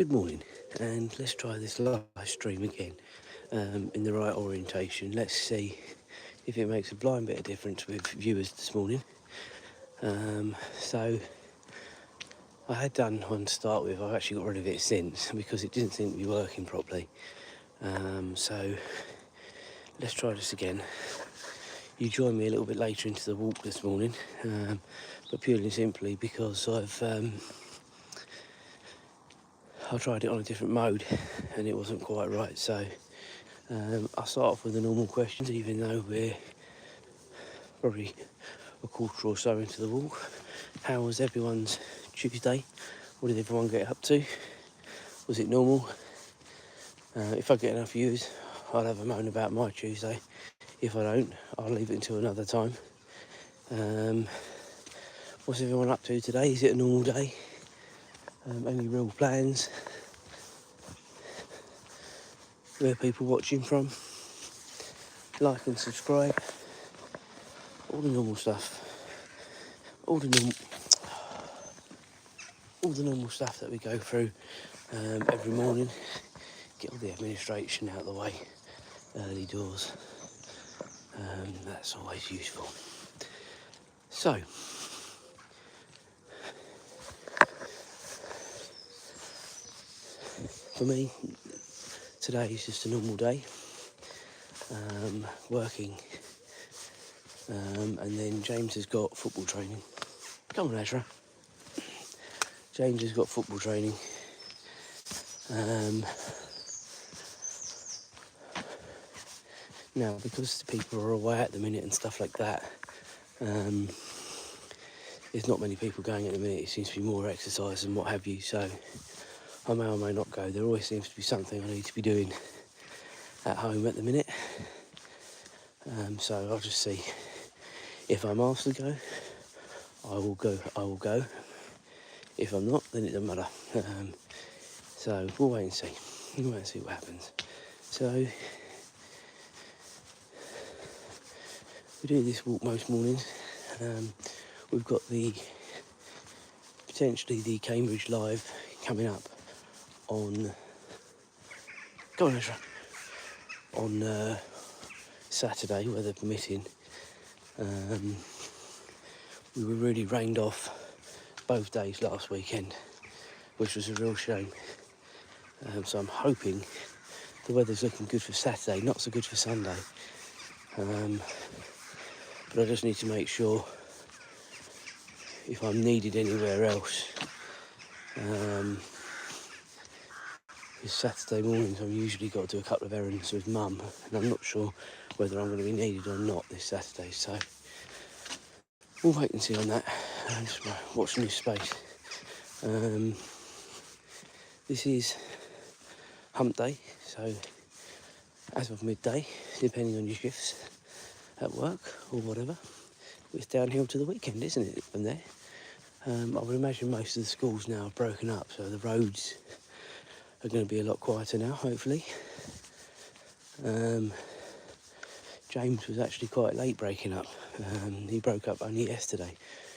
Good morning, and let's try this live stream again in the right orientation. Let's see if it makes a blind bit of difference with viewers this morning. So I had done one to start with. I've actually got rid of it since because it didn't seem to be working properly. So let's try this again. You joined me a little bit later into the walk this morning, but purely and simply because I tried it on a different mode and it wasn't quite right. So I'll start off with the normal questions, even though we're probably a quarter or so into the walk. How was everyone's Tuesday? What did everyone get up to? Was it normal? If I get enough views, I'll have a moan about my Tuesday. If I don't, I'll leave it until another time. What's everyone up to today? Is it a normal day? Any real plans? Where are people watching from? Like and subscribe. All the normal stuff. All the normal stuff that we go through every morning. Get all the administration out of the way early doors. That's always useful. So, for me, today is just a normal day. Working, and then James has got football training. Come on, Azra. James has got football training. Now, because the people are away at the minute and stuff like that, there's not many people going at the minute. It seems to be more exercise and what have you, so I may or may not go. There always seems to be something I need to be doing at home at the minute. So I'll just see. If I'm asked to go, I will go. If I'm not, then it doesn't matter. So we'll wait and see. We'll wait and see what happens. So we do this walk most mornings. We've got potentially the Cambridge Live coming up on Azra, on Saturday, weather permitting. We were really rained off both days last weekend, which was a real shame. So I'm hoping the weather's looking good for Saturday, not so good for Sunday. But I just need to make sure if I'm needed anywhere else. It's Saturday mornings, I've usually got to do a couple of errands with Mum, and I'm not sure whether I'm going to be needed or not this Saturday, so we'll wait and see on that. Just watching this space. This is hump day, so as of midday, depending on your shifts at work or whatever, it's downhill to the weekend, isn't it, from there? I would imagine most of the schools now are broken up, so the roads are going to be a lot quieter now, hopefully. James was actually quite late breaking up. He broke up only yesterday.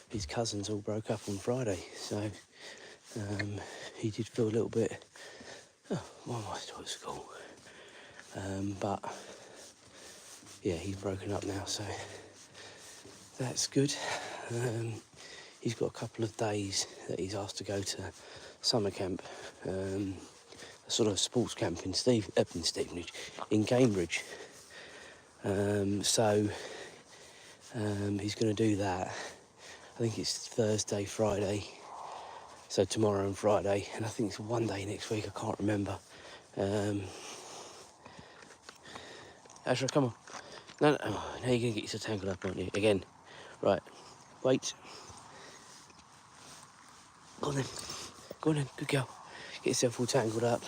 His cousins all broke up on Friday, so he did feel a little bit, why am I still at school? But yeah, he's broken up now, so that's good. He's got a couple of days that he's asked to go to summer camp, a sort of sports camp in Cambridge. So he's going to do that. I think it's Thursday, Friday, so tomorrow and Friday, and I think it's one day next week, I can't remember. Azra, come on. No, now you're going to get yourself tangled up, aren't you? Again. Right. Wait. Go on then. Good girl. Get yourself all tangled up.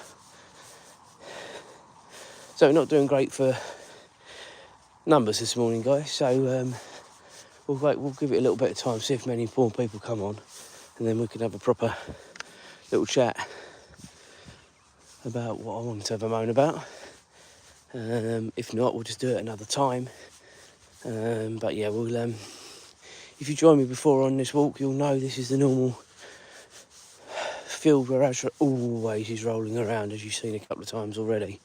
So, not doing great for numbers this morning, guys. So, we'll give it a little bit of time, see if many more people come on, and then we can have a proper little chat about what I want to have a moan about. If not, we'll just do it another time. But yeah, we'll. If you join me before on this walk, you'll know this is the normal field where Azra always is rolling around, as you've seen a couple of times already,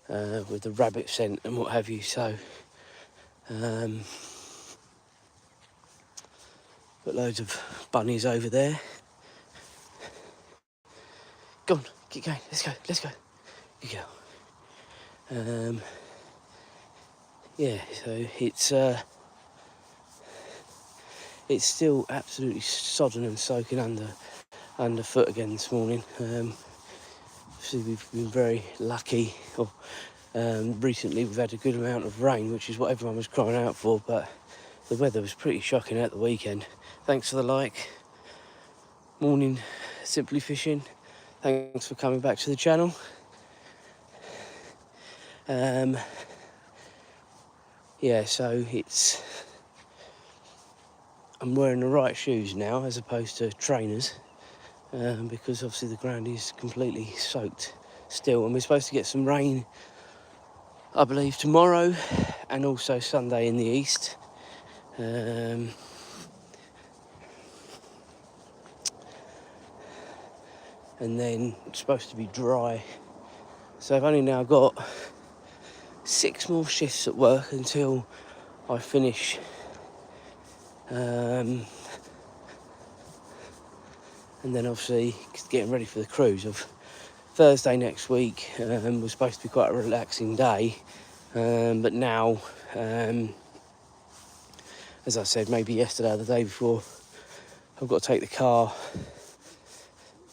with the rabbit scent and what have you. So, got loads of bunnies over there. Go on, keep going. Let's go. Good girl. Yeah, so it's still absolutely sodden and soaking underfoot again this morning. Obviously we've been very lucky. Recently we've had a good amount of rain, which is what everyone was crying out for, but the weather was pretty shocking at the weekend. Thanks for the like. Morning, Simply Fishing. Thanks for coming back to the channel. Yeah, so I'm wearing the right shoes now as opposed to trainers, because obviously the ground is completely soaked still, and we're supposed to get some rain, I believe, tomorrow and also Sunday in the east. And then it's supposed to be dry. So I've only now got 6 more shifts at work until I finish. And then obviously getting ready for the cruise of Thursday next week. Was supposed to be quite a relaxing day, but now, as I said, maybe yesterday or the day before, I've got to take the car.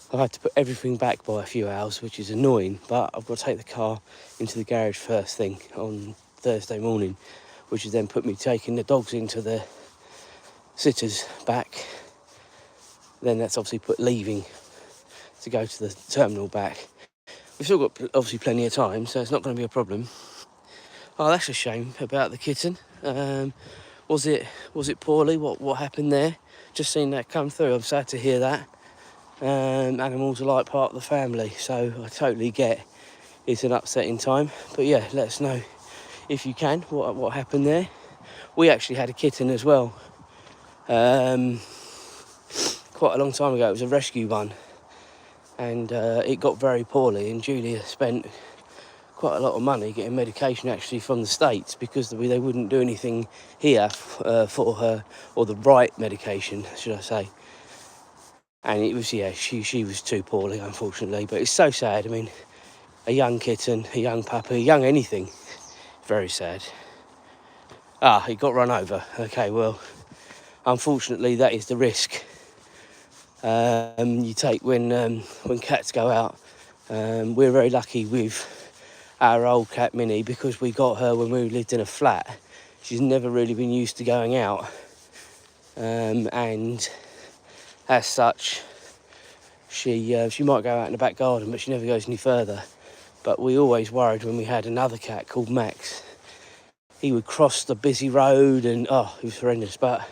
I've had to put everything back by a few hours, which is annoying, but I've got to take the car into the garage first thing on Thursday morning, which has then put me taking the dogs into the sitters back. Then that's obviously put leaving to go to the terminal back. We've still got obviously plenty of time, so it's not going to be a problem. Oh, that's a shame about the kitten. Was it poorly? What happened there? Just seen that come through. I'm sad to hear that. Animals are like part of the family, so I totally get it's an upsetting time. But yeah, let us know if you can what happened there. We actually had a kitten as well, quite a long time ago. It was a rescue one, and it got very poorly, and Julia spent quite a lot of money getting medication actually from the States, because they wouldn't do anything here for her, or the right medication, should I say. And it was, yeah, she was too poorly, unfortunately. But it's so sad. I mean, a young kitten, a young puppy, a young anything. Very sad. He got run over. Okay, well, unfortunately, that is the risk you take when cats go out. We're very lucky with our old cat Minnie, because we got her when we lived in a flat. She's never really been used to going out, and as such, she might go out in the back garden, but she never goes any further. But we always worried when we had another cat called Max. He would cross the busy road, and it was horrendous. But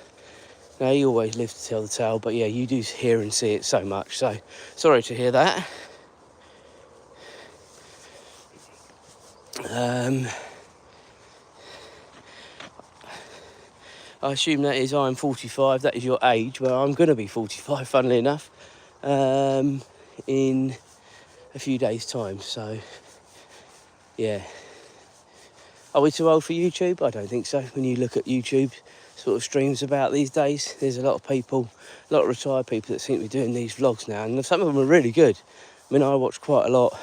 no, he always lived to tell the tale. But yeah, you do hear and see it so much. So sorry to hear that. I assume that is I'm 45, that is your age. Well, I'm going to be 45, funnily enough, in a few days' time. So, yeah. Are we too old for YouTube? I don't think so. When you look at YouTube sort of streams about these days, there's a lot of people, a lot of retired people that seem to be doing these vlogs now. And some of them are really good. I mean, I watch quite a lot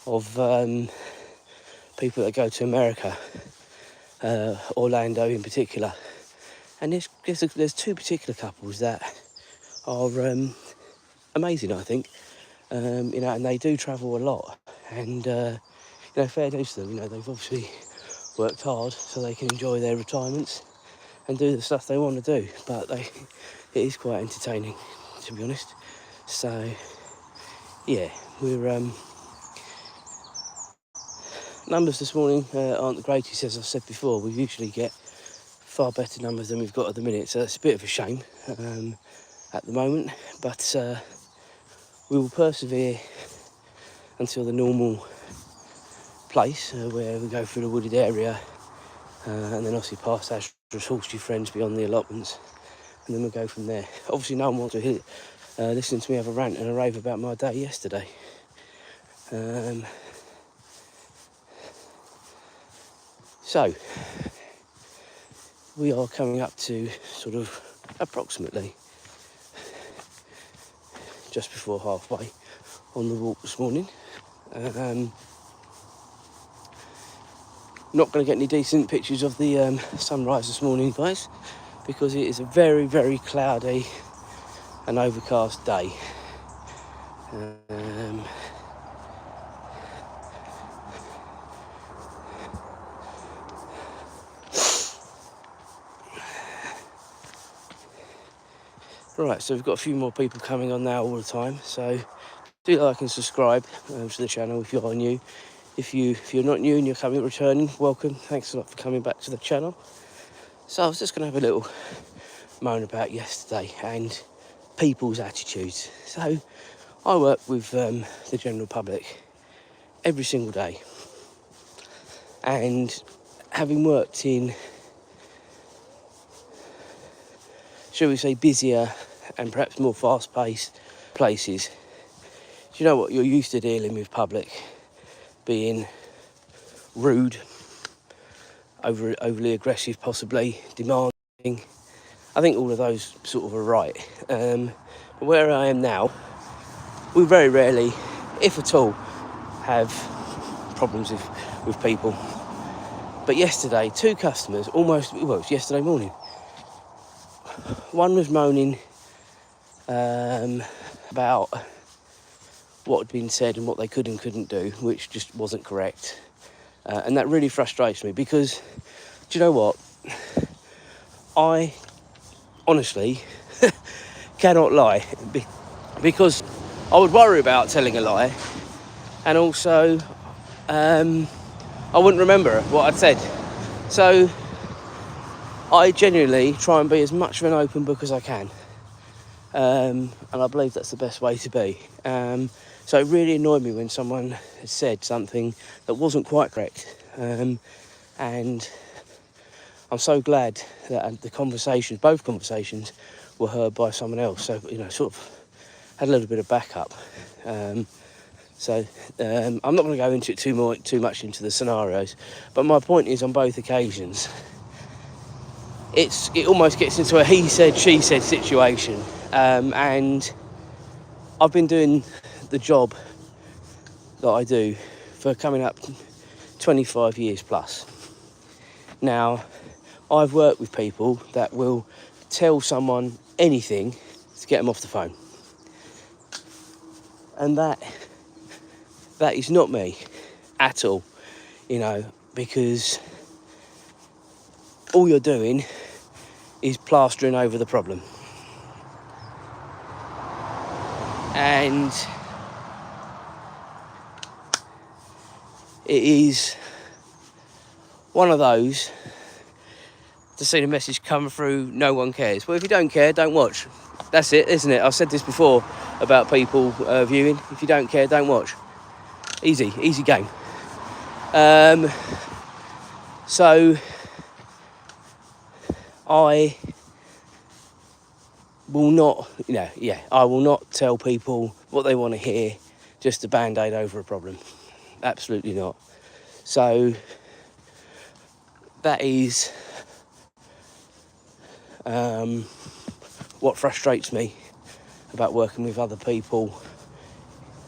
of people that go to America, Orlando in particular, and there's 2 particular couples that are amazing, I think. And they do travel a lot, and fair dues to them. They've obviously worked hard so they can enjoy their retirements and do the stuff they want to do, but it is quite entertaining, to be honest. So yeah, we're numbers this morning aren't the greatest, as I've said before. We usually get far better numbers than we've got at the minute, so it's a bit of a shame at the moment, but we will persevere until the normal place where we go through the wooded area, and then obviously past Azra's horseshoe friends beyond the allotments, and then we'll go from there. Obviously no one wants to hit listening to me have a rant and a rave about my day yesterday. So, we are coming up to sort of approximately just before halfway on the walk this morning. Not going to get any decent pictures of the sunrise this morning, guys, because it is a very, very cloudy and overcast day. Right, so we've got a few more people coming on now all the time, so do like and subscribe to the channel if you are new. If you're not new and you're returning, welcome. Thanks a lot for coming back to the channel. So I was just going to have a little moan about yesterday and people's attitudes. So I work with the general public every single day, and having worked in, shall we say, busier and perhaps more fast-paced places, do you know what? You're used to dealing with public being rude, overly aggressive, possibly demanding. I think all of those sort of are right. But where I am now, we very rarely, if at all, have problems with people. But yesterday, two customers, it was yesterday morning. One was moaning about what had been said and what they could and couldn't do, which just wasn't correct. And that really frustrates me because, do you know what? I honestly cannot lie because I would worry about telling a lie, and also I wouldn't remember what I'd said. So I genuinely try and be as much of an open book as I can. And I believe that's the best way to be. So it really annoyed me when someone said something that wasn't quite correct. And I'm so glad that both conversations were heard by someone else. So, sort of had a little bit of backup. I'm not going to go into it too much into the scenarios. But my point is, on both occasions, it almost gets into a he said, she said situation. And I've been doing the job that I do for coming up 25 years plus. Now, I've worked with people that will tell someone anything to get them off the phone. And that is not me at all, because all you're doing is plastering over the problem. And it is one of those to see the message come through, no one cares. Well, if you don't care, don't watch. That's it, isn't it? I've said this before about people viewing. If you don't care, don't watch. Easy game. So I will not, I will not tell people what they want to hear just to band-aid over a problem. Absolutely not. So that is what frustrates me about working with other people,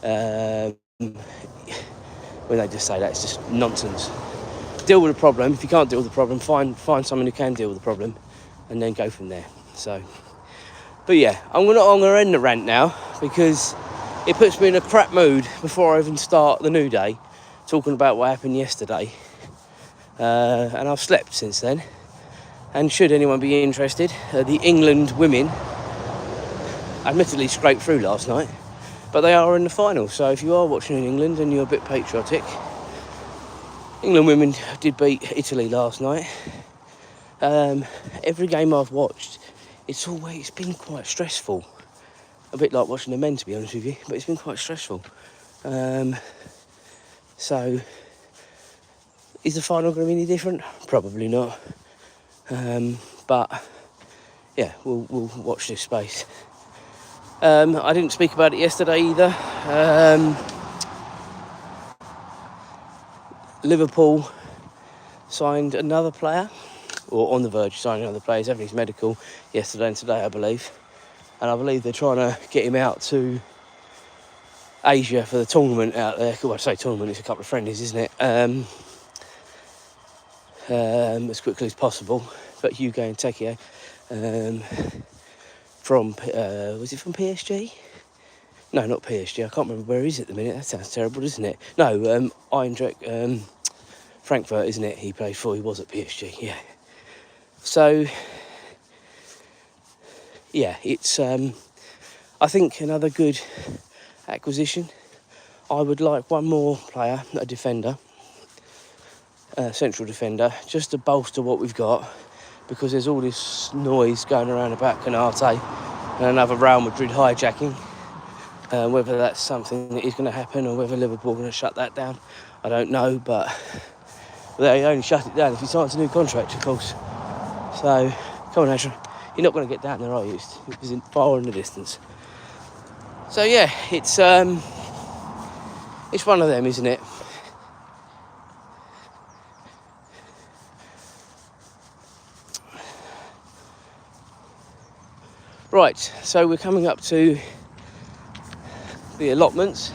when they just say that. It's just nonsense. Deal with the problem. If you can't deal with the problem, find someone who can deal with the problem, and then go from there. So, but yeah, I'm gonna end the rant now because it puts me in a crap mood before I even start the new day, talking about what happened yesterday. And I've slept since then. And should anyone be interested, the England women admittedly scraped through last night, but they are in the final. So if you are watching in England and you're a bit patriotic, England women did beat Italy last night. Every game I've watched, it's been quite stressful. A bit like watching the men, to be honest with you, but it's been quite stressful. So, is the final going to be any different? Probably not. But yeah, we'll watch this space. I didn't speak about it yesterday either. Liverpool signed another player, or on the verge of signing another player. He's having his medical yesterday and today, I believe. And I believe they're trying to get him out to Asia for the tournament out there. Well, I say tournament, it's a couple of friendlies, isn't it? As quickly as possible. But Hugo and Tekio from, was it from PSG? No, not PSG. I can't remember where he is at the minute. That sounds terrible, doesn't it? No, Eintracht Frankfurt, isn't it? He played for. He was at PSG. Yeah. So, yeah, it's I think another good acquisition. I would like one more player, a defender, central defender, just to bolster what we've got, because there's all this noise going around about Canate and another Real Madrid hijacking. Whether that's something that is going to happen or whether Liverpool are going to shut that down, I don't know, but they only shut it down if he signs a new contract, of course. So, come on, Azra. You're not going to get down there, are you? It's far in the distance. So, yeah, it's one of them, isn't it? Right, so we're coming up to the allotments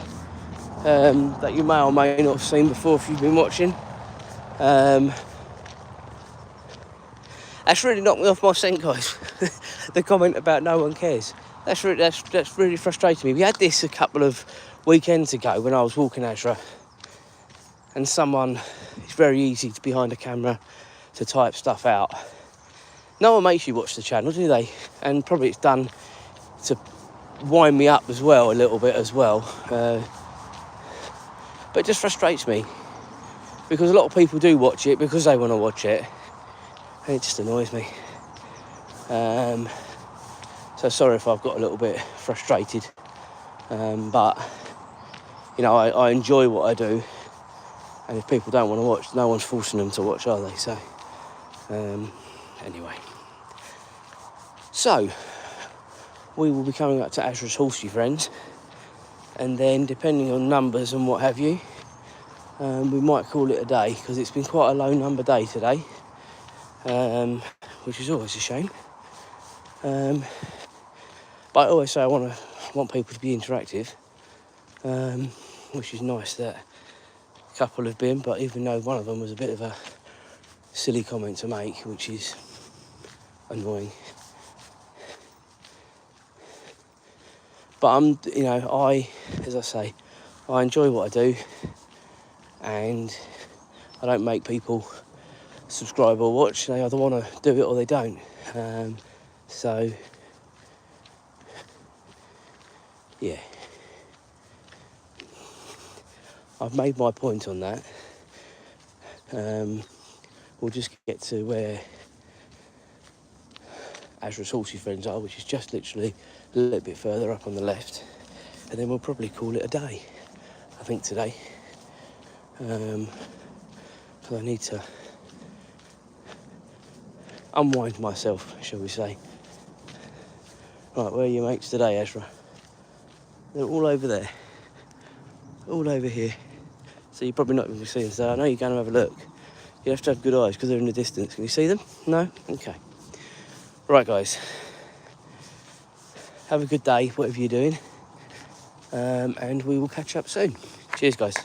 that you may or may not have seen before if you've been watching. That's really knocked me off my scent, guys. The comment about no one cares. That's really frustrating me. We had this a couple of weekends ago when I was walking Azra, and it's very easy to behind a camera to type stuff out. No one makes you watch the channel, do they? And probably it's done to wind me up as well, a little bit as well. But it just frustrates me, because a lot of people do watch it because they want to watch it, and it just annoys me. So sorry if I've got a little bit frustrated, but you know, I enjoy what I do, and if people don't want to watch, no one's forcing them to watch, are they? So anyway, so we will be coming up to Azra's horsey friends, and then depending on numbers and what have you, we might call it a day, because it's been quite a low number day today, which is always a shame. But I always say I want people to be interactive, which is nice that a couple have been, but even though one of them was a bit of a silly comment to make, which is annoying. But as I say, I enjoy what I do, and I don't make people subscribe or watch. They either want to do it or they don't. So, yeah. I've made my point on that. We'll just get to where Azra's horsey friends are, which is just literally a little bit further up on the left, and then we'll probably call it a day, I think, today. Because I need to unwind myself, shall we say. Right, where are your mates today, Azra? They're all over there, all over here, so you're probably not going to see them. So I know you're going to have a look. You have to have good eyes because they're in the distance. Can you see them? No? Okay. Right, guys, have a good day, whatever you're doing, and we will catch up soon. Cheers, guys.